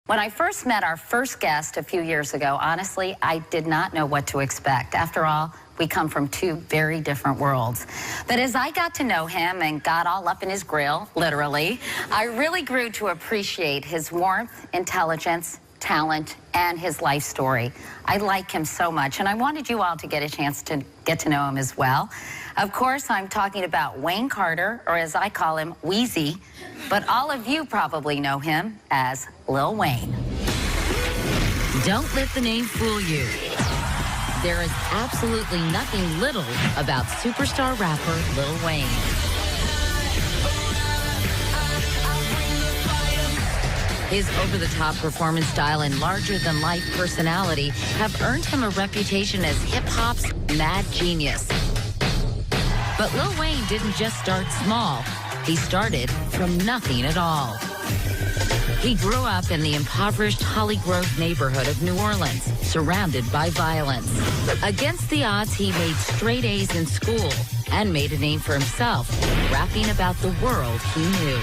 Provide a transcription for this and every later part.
When I first met our first guest a few years ago, honestly, I did not know what to expect. After all, we come from two very different worlds. But as I got to know him and got all up in his grill, literally, I really grew to appreciate his warmth, intelligence, talent, and his life story. I like him so much, and I wanted you all to get a chance to get to know him as well. Of course, I'm talking about Wayne Carter, or as I call him, Wheezy, but all of you probably know him as Lil Wayne. Don't let the name fool you. There is absolutely nothing little about superstar rapper Lil Wayne. His over-the-top performance style and larger-than-life personality have earned him a reputation as hip-hop's mad genius. But Lil Wayne didn't just start small. He started from nothing at all. He grew up in the impoverished Holly Grove neighborhood of New Orleans, surrounded by violence. Against the odds, he made straight A's in school and made a name for himself, rapping about the world he knew.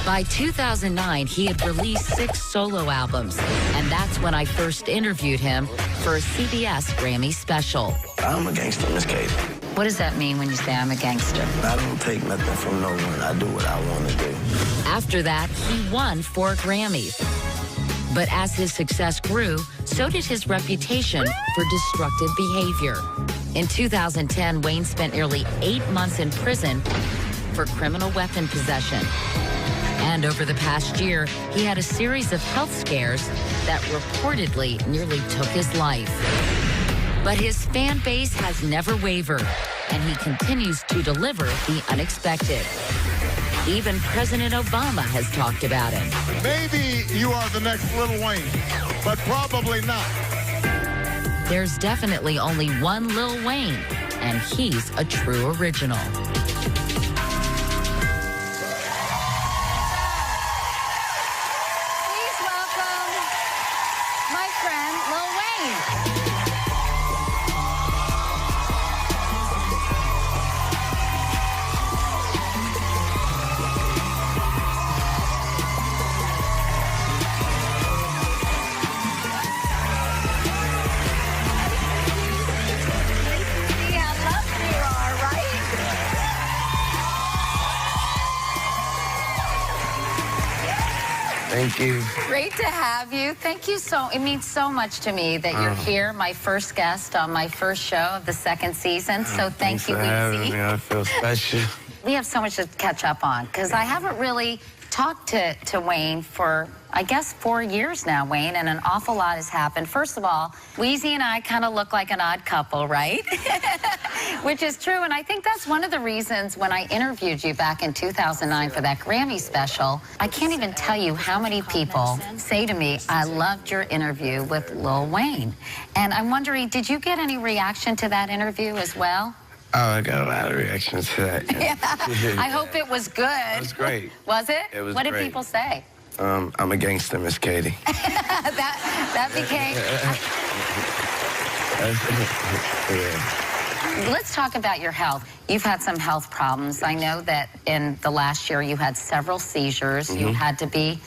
By 2009, he had released 6 solo albums, and that's when I first interviewed him for a CBS Grammy special. I'm a gangster, Miss Katie. What does that mean when you say I'm a gangster? I don't take nothing from no one. I do what I want to do. After that, he won 4 Grammys. But as his success grew, so did his reputation for destructive behavior. In 2010, Wayne spent nearly 8 months in prison for criminal weapon possession. And over the past year, he had a series of health scares that reportedly nearly took his life. But his fan base has never wavered, and he continues to deliver the unexpected. Even President Obama has talked about him. Maybe you are the next Lil Wayne, but probably not. There's definitely only one Lil Wayne, and he's a true original. Thank you. Great to have you. Thank you it means so much to me that you're here, my first guest on my first show of the second season. So thank you, Wheezy. I feel special. We have so much to catch up on because I haven't really talked to Wayne for, I guess, 4 years now, Wayne, and an awful lot has happened. First of all, Wheezy and I kind of look like an odd couple, right? Which is true, and I think that's one of the reasons when I interviewed you back in 2009 for that Grammy special, I can't even tell you how many people say to me, I loved your interview with Lil Wayne. And I'm wondering, did you get any reaction to that interview as well? Oh, I got a lot of reactions to that. Yeah. I hope it was good. It was great. Was it? It was What great. did people say? I'm a gangster, Miss Katie. that became... Yeah. Let's talk about your health. You've had some health problems. I know that in the last year you had several seizures. Mm-hmm. You had to be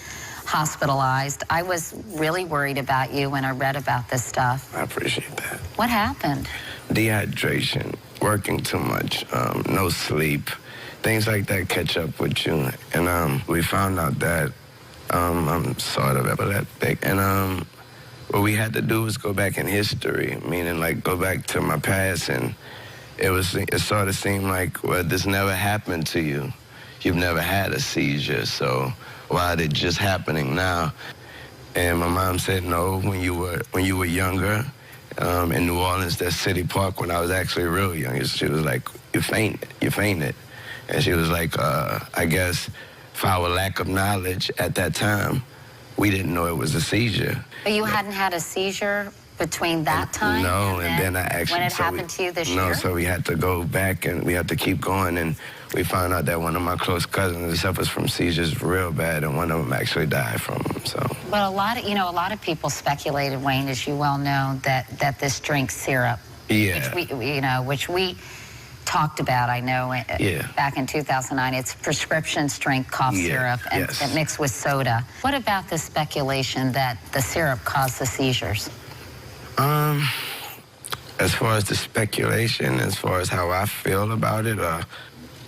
hospitalized. I was really worried about you when I read about this stuff. I appreciate that. What happened? Dehydration, working too much, no sleep, things like that catch up with you. And we found out that I'm sort of epileptic. And what we had to do was go back in history, meaning like go back to my past. And it sort of seemed like, well, this never happened to you. You've never had a seizure, so why is it just happening now? And my mom said, no, when you were younger, in New Orleans, that City Park, when I was actually real young, she was like, you fainted. And she was like, I guess for our lack of knowledge at that time, we didn't know it was a seizure. But you hadn't had a seizure between that time? No, and then I actually... When it happened to you this year? No, so we had to go back and we had to keep going, and we found out that one of my close cousins suffers from seizures real bad, and one of them actually died from them, so... But a lot of people speculated, Wayne, as you well know, that this drink syrup, yeah, which we talked about, I know, back in 2009. It's prescription strength cough syrup and mixed with soda. What about the speculation that the syrup caused the seizures? As far as the speculation, as far as how I feel about it, I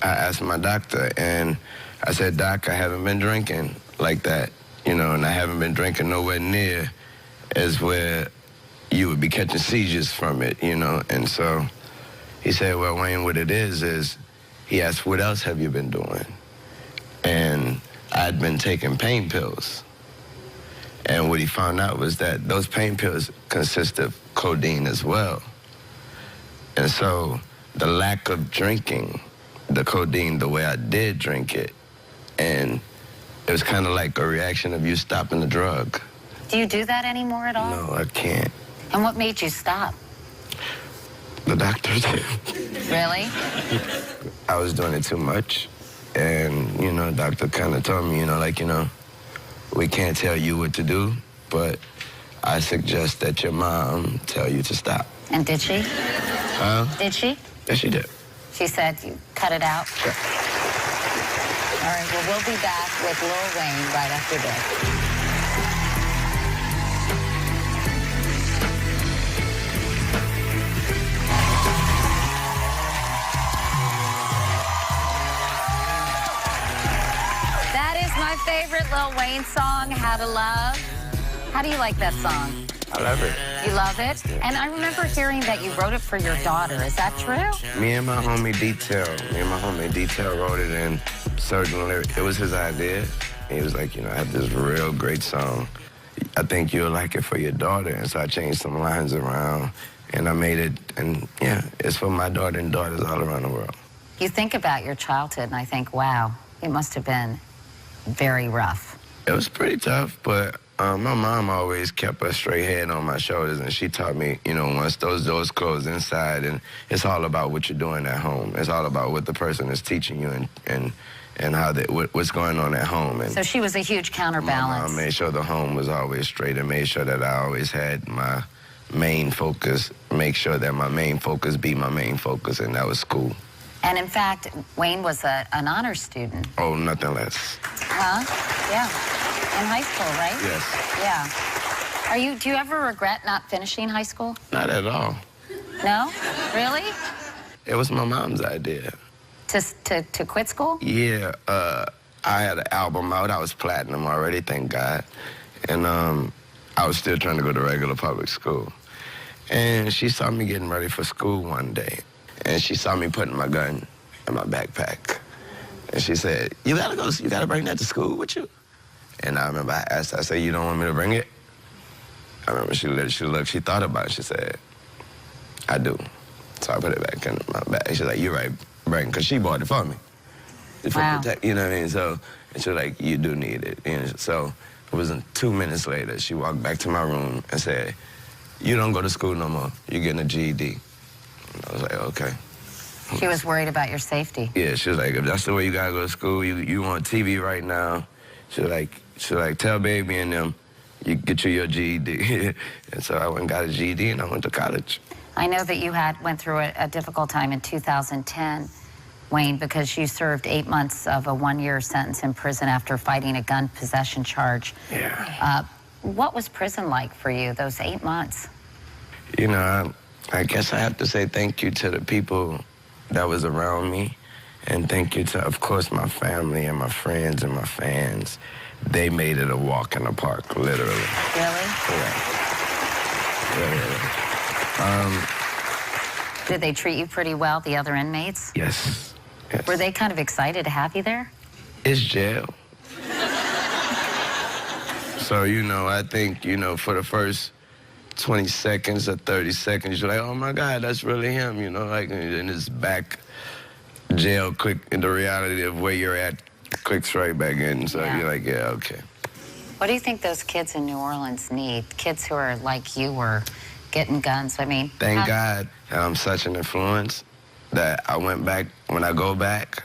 asked my doctor, and I said, Doc, I haven't been drinking like that, you know, and I haven't been drinking nowhere near as where you would be catching seizures from it, you know. And so he said, well, Wayne, what it is he asked, what else have you been doing? And I'd been taking pain pills. And what he found out was that those pain pills consist of codeine as well. And so the lack of drinking the codeine the way I did drink it, and it was kind of like a reaction of you stopping the drug. Do you do that anymore at all? No, I can't. And what made you stop? The doctor did. Really? I was doing it too much. And, you know, the doctor kind of told me, you know, like, you know, we can't tell you what to do, but I suggest that your mom tell you to stop. And did she? Did she? Yes, she did. She said you cut it out? Yeah. All right, well, we'll be back with Lil Wayne right after this. My favorite Lil Wayne song, How to Love. How do you like that song? I love it. You love it? And I remember hearing that you wrote it for your daughter. Is that true? Me and my homie Detail wrote it in certain lyrics. It was his idea. He was like, you know, I have this real great song. I think you'll like it for your daughter. And so I changed some lines around and I made it. And yeah, it's for my daughter and daughters all around the world. You think about your childhood and I think, wow, it must have been very rough. It was pretty tough, but my mom always kept a straight head on my shoulders, and she taught me, you know, once those doors close inside, and it's all about what you're doing at home. It's all about what the person is teaching you and how what's going on at home. And so she was a huge counterbalance. My mom made sure the home was always straight and made sure that I always had my main focus, make sure that my main focus be my main focus, and that was school. And in fact, Wayne was an honor student. Oh, nothing less. Huh? Yeah. In high school, right? Yes. Yeah. Do you ever regret not finishing high school? Not at all. No? Really? It was my mom's idea. To quit school? Yeah. I had an album out. I was platinum already, thank God. And I was still trying to go to regular public school. And she saw me getting ready for school one day. And she saw me putting my gun in my backpack. And she said, you gotta bring that to school with you? And I remember I asked her, I said, you don't want me to bring it? I remember she looked, she thought about it, she said, I do. So I put it back in my bag. She's like, you're right, bring it, because she bought it for me. Wow. You know what I mean? So, and she was like, you do need it. And so it wasn't 2 minutes later, she walked back to my room and said, you don't go to school no more, you're getting a GED. I was like, okay. She was worried about your safety. Yeah, she was like, if that's the way you gotta go to school, you on TV right now. She was like, tell baby and them, you get you your GED. And so I went and got a GED and I went to college. I know that you went through a difficult time in 2010, Wayne, because you served 8 months of a 1-year sentence in prison after fighting a gun possession charge. Yeah. What was prison like for you, those 8 months? You know, I guess I have to say thank you to the people that was around me, and thank you to, of course, my family and my friends and my fans. They made it a walk in the park, literally. Really? Yeah. Did they treat you pretty well, the other inmates? Yes. Were they kind of excited to have you there? It's jail. So, you know, I think, you know, for the first 20 seconds or 30 seconds, you're like, oh my God, that's really him, you know, like, and it's back, jail, click, in the reality of where you're at, clicks right back in, so you're like, yeah, okay. What do you think those kids in New Orleans need? Kids who are like you were getting guns, I mean. Thank God that I'm such an influence that I went back, when I go back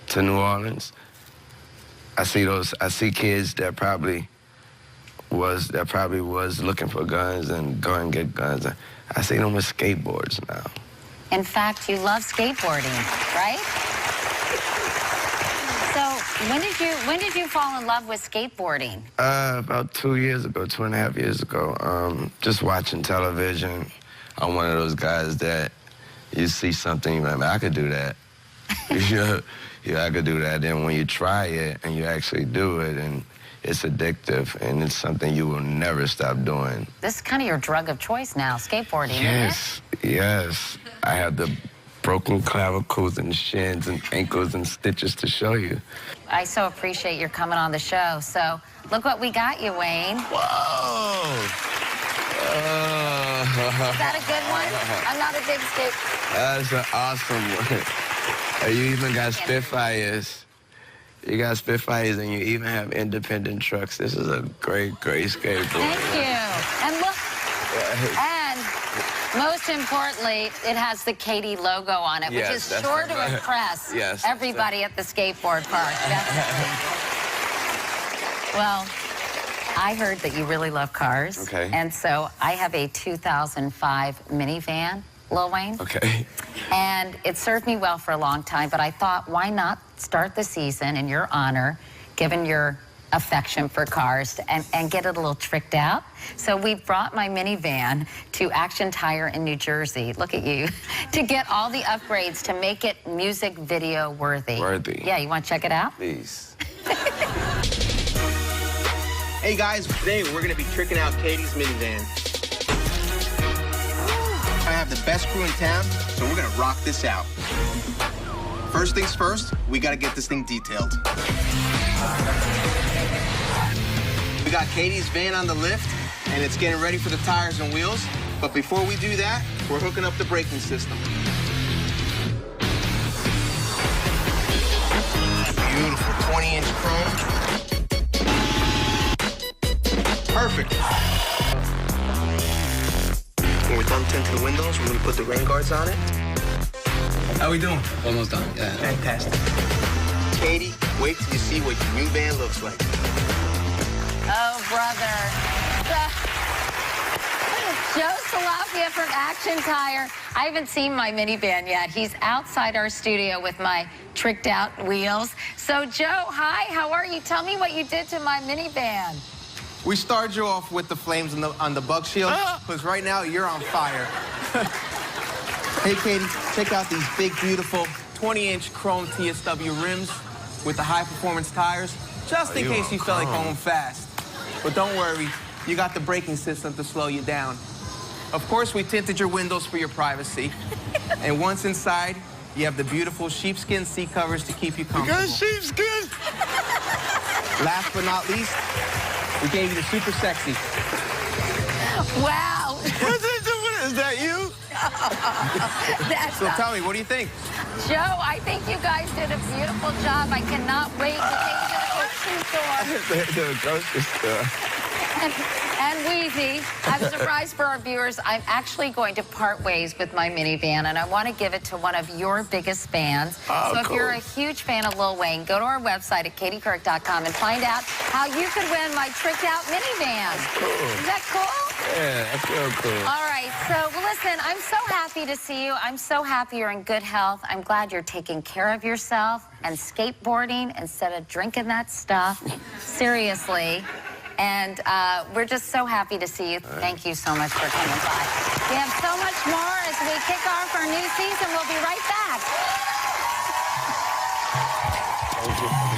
to New Orleans, I see kids that probably was looking for guns and go and get guns. I see them with skateboards now. In fact, you love skateboarding, right? So when did you fall in love with skateboarding? About 2 years ago, 2.5 years ago. Just watching television. I'm one of those guys that you see something, you're like, I could do that. Yeah, I could do that. Then when you try it and you actually do it, and it's addictive, and it's something you will never stop doing. This is kind of your drug of choice now, skateboarding, Yes, isn't it? yes. I have the broken clavicles and shins and ankles and stitches to show you. I so appreciate your coming on the show. So look what we got you, Wayne. Whoa! Is that a good one? I'm not a big skate. That's an awesome one. You even got Spitfires. You got Spitfires, and you even have independent trucks. This is a great, great skateboard. Thank you. And look, and most importantly, it has the Katie logo on it, which is sure to impress everybody at the skateboard park. Well, I heard that you really love cars. Okay. And so I have a 2005 minivan, Lil Wayne. Okay. And it served me well for a long time, but I thought, why not start the season in your honor, given your affection for cars, and get it a little tricked out. So we brought my minivan to Action Tire in New Jersey, look at you, to get all the upgrades to make it music video worthy. Worthy. Yeah, you want to check it out? Please. Hey guys, today we're gonna be tricking out Katie's minivan. I have the best crew in town, so we're gonna rock this out. First things first, we gotta get this thing detailed. We got Katie's van on the lift, and it's getting ready for the tires and wheels. But before we do that, we're hooking up the braking system. Beautiful 20-inch chrome. Perfect. When we're done tinting the windows, we're gonna put the rain guards on it. How we doing? Almost done, yeah. Fantastic. Katie, wait till you see what your new van looks like. Oh, brother. Joe Salafia from Action Tire. I haven't seen my minivan yet. He's outside our studio with my tricked out wheels. So, Joe, hi, how are you? Tell me what you did to my minivan. We started you off with the flames on the bug shield, because right now you're on fire. Hey, Katie, check out these big, beautiful 20-inch chrome TSW rims with the high-performance tires, just in case you felt like going fast. But don't worry, you got the braking system to slow you down. Of course, we tinted your windows for your privacy. And once inside, you have the beautiful sheepskin seat covers to keep you comfortable. You got sheepskin? Last but not least, we gave you the super sexy. Wow. Is that you? That's So tell me, what do you think? Joe, I think you guys did a beautiful job. I cannot wait to take you to the grocery store. The grocery store. And Wheezy, I'm surprised for our viewers. I'm actually going to part ways with my minivan, and I want to give it to one of your biggest fans. So if you're a huge fan of Lil Wayne, go to our website at katiecouric.com and find out how you could win my tricked out minivan. Cool. Is that cool? Yeah, I feel cool. All right, so well, listen, I'm so happy to see you. I'm so happy you're in good health. I'm glad you're taking care of yourself and skateboarding instead of drinking that stuff. Seriously. And we're just so happy to see you. Thank you so much for coming by. We have so much more as we kick off our new season. We'll be right back. Thank you.